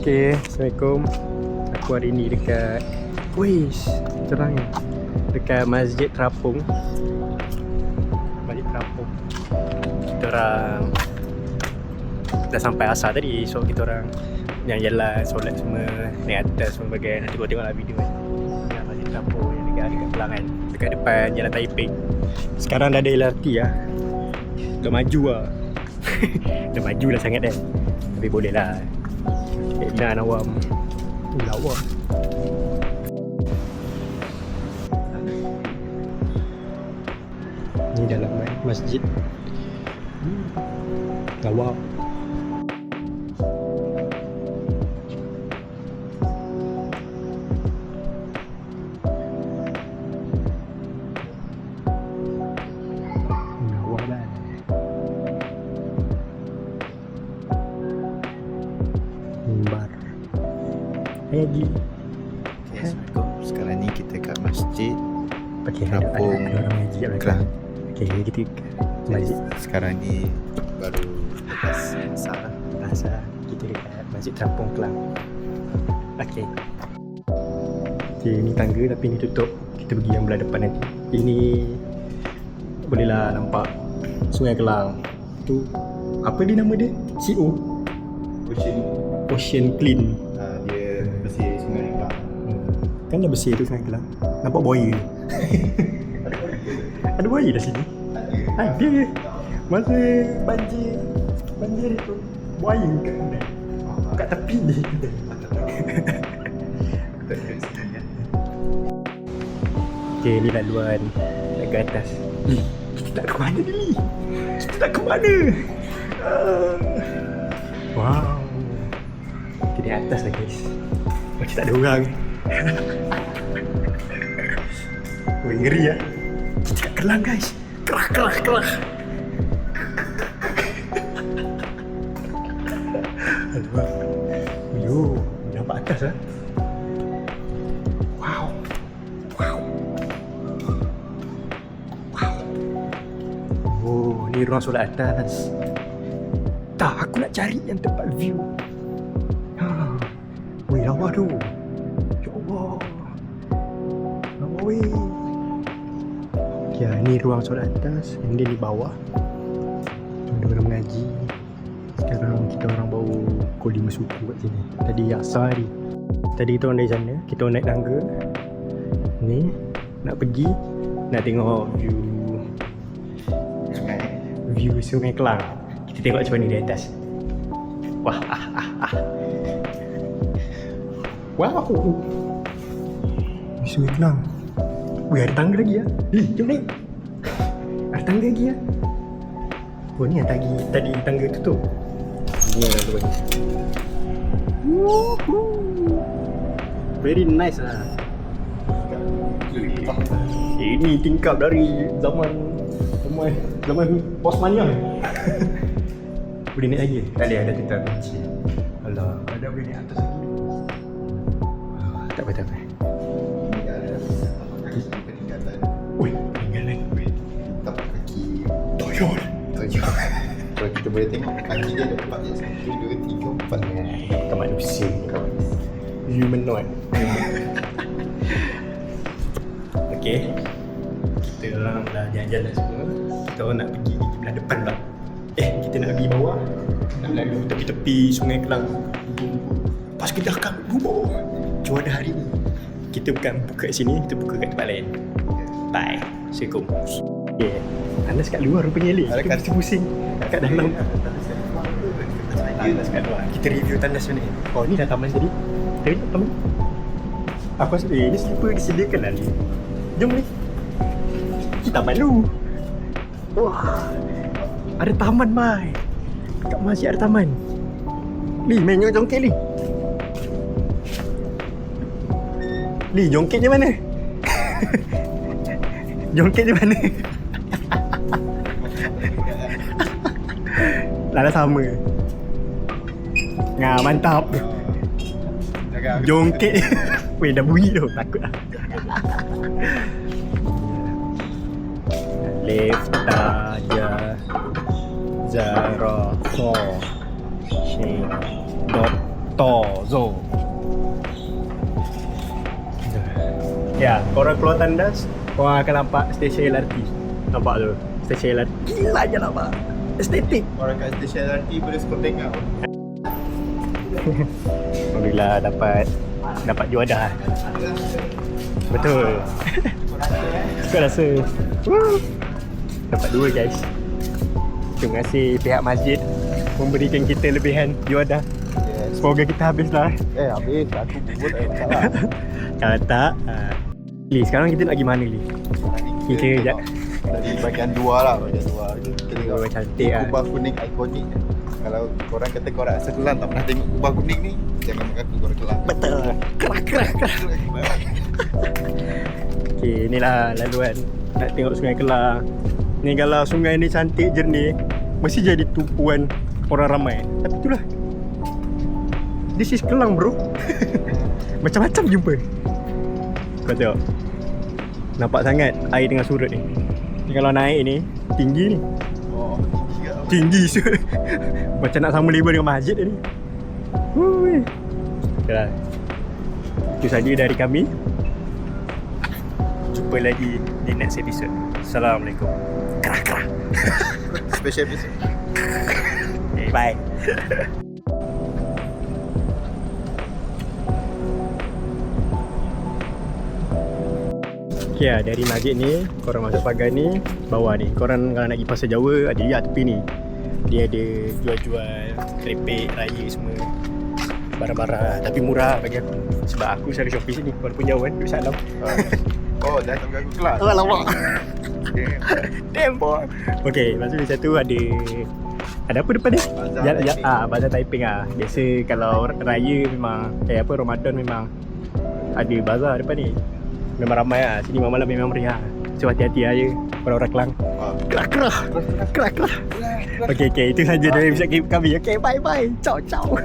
Okay, Assalamualaikum. Aku hari ni dekat terang dekat Masjid Terapung. Masjid Terapung. Kita orang dah sampai asar tadi. So kita orang yang jalan, solat semua, naik atas semua bagian. Nanti kau tengoklah video kan. Dekat Masjid Terapung yang dekat Kelang kan. Dekat depan Jalan Taiping. Sekarang dah ada LRT lah. Dah maju lah. Dah maju lah sangat kan. Tapi boleh lah. Dan awam lawa. Ni dalam masjid. Lawa. Mimbar. Lagi. Assalamualaikum. Sekarang ni kita kat masjid Terapung Kelang. Okey, kita kat masjid. Sekarang ni baru lepas asar. Kita dekat Masjid Terapung Kelang. Okey. Okey, ni tangga tapi ni tutup. Kita pergi yang belah depan nanti. Ini bolehlah nampak Sungai Kelang. Tu apa dia nama dia? CO Ocean Clean. Dia bersih sungai Kelang. Kan dah bersih tu Sungai Kelang. Nampak buaya. Ada buaya dah sini. Ada. Masa banjir itu buaya kat mana? Kat tepi ni. Okay, ni laluan nak ke atas. Kita nak ke mana ni? Kita nak ke mana? Wow. Kita di atas lah guys. Macam tak ada orang. Weh, ngeri lah. Kita kat Kelang guys. Kerah. Aduh. Yo, nampak atas lah. Wow. Oh, ni ruang solat atas. Tak, aku nak cari yang tempat view. Weh, lawa tu. Ya Allah. Lawa weh. Okay, ni ruang solat atas. Yang dia di bawah. Ada orang mengaji. Sekarang kita orang bawa pukul 5 suku kat sini. Tadi asar ni. Tadi kita orang dari sana. Kita orang naik tangga. Ni nak pergi, nak tengok view Sungai Kelang. Kita tengok macam mana di atas. Wah. Wow. Sungai Kelang. Weh, ada tangga lagi ya. Jom naik. Ada tangga lagi ya. Oh, ni yang tadi tangga tutup. Ni yang laluan. Very nice lah. Ini tingkap dari zaman Bos Mania. Boleh naik lagi? Tak boleh, ada tingkap kecil. Alah, ada boleh naik atas lagi. Tak apa. Ui, peninggalan. Tapak kaki Toyol. Kalau kita boleh tengok kaki dia ada 4 je. 1, 2, 3, 4. Bukan manusia. Humanoid. Okay, kita orang dah jalan-jalan semua. Kita orang nak pergi belah depan pula. Kita nak pergi bawah. Nak lalu tepi-tepi Sungai Kelang. Pas kita akan bubur. Cuma ada hari ni kita bukan buka kat sini, kita buka kat tempat lain. Bye. Assalamualaikum. Okay, Anas kat luar rupanya Leh. Kita mesti pusing kat dalam. Tandas kat luar. Kita review tandas ni. Oh, ni dah taman tadi. Tadi taman. Aku rasa ni slipper disediakan lah ni. Jom ni. Kita taman dulu. Wah. Ada taman mai. Kat masjid ada taman. Li, main jongkek Li. Li, jongkeknya mana? Jongkeknya mana? Lala sama. Ngah, mantap. Jongkek. Weh, dah bunyi tu. Takut lah. Leftaja Zara Dot Tozo. Ya, korang keluar tandas, korang akan nampak stesen LRT. Nampak tu? Stesen LRT. Gila je nampak. Estetik. Orang kat stesen LRT boleh skor tengok. Alhamdulillah dapat juadah. Betul. Kau rasa? Woo. Dapat 2 guys. Terima kasih pihak masjid memberikan kita lebihan juadah. Yes. Semoga kita habislah. Habis. Aku bubur tak ada masalah. Kalau tak, Li, sekarang kita nak pergi mana Li? Kita sekejap. Dari bahagian 2 lah. Bahagian 2. Kita tengok. Oh, cantik lah. Kubah kuning ikonik. Kalau korang kata korang rasa Kelang tak pernah tengok kubah kuning ni, jangan mengaku korang Kelang. Betul. Kerak. Okay, inilah laluan nak tengok Sungai Kelang. Ni kalau sungai ni cantik, jernih, mesti jadi tumpuan orang ramai. Tapi itulah, this is Kelang bro. Macam-macam jumpa. Kau tengok, nampak sangat air tengah surut ni. Ni kalau naik ni, tinggi ni. Oh, Tinggi siul. Macam nak sama level dengan masjid ni. Hui. Okeylah. Itu saja dari kami. Jumpa lagi di next episode. Assalamualaikum. Kerak. special episode. Okay, bye. Okay, dari masjid ni, korang masuk pagar ni, bawah ni. Korang kalau nak pergi pasar Jawa, ada dia tepi ni. Dia ada jual-jual keripik raya semua. Barang-barang, tapi murah bagi aku. Sebab aku selalu shopping sini, walaupun jauh kan, duduk Salam. Oh, dah tak mengaku Kelang. Oh, lama. Damn boy. Okay, lepas tu di satu ada apa depan ni? Bazar Taiping ah. Biasa kalau raya memang Ramadan memang ada bazar depan ni. Memang ramai lah. Sini malam-malam memang meriah. So hati-hati aja orang-orang Kelang. Kerak. Okay, itu saja dari episode kami. Okay, bye. Ciao.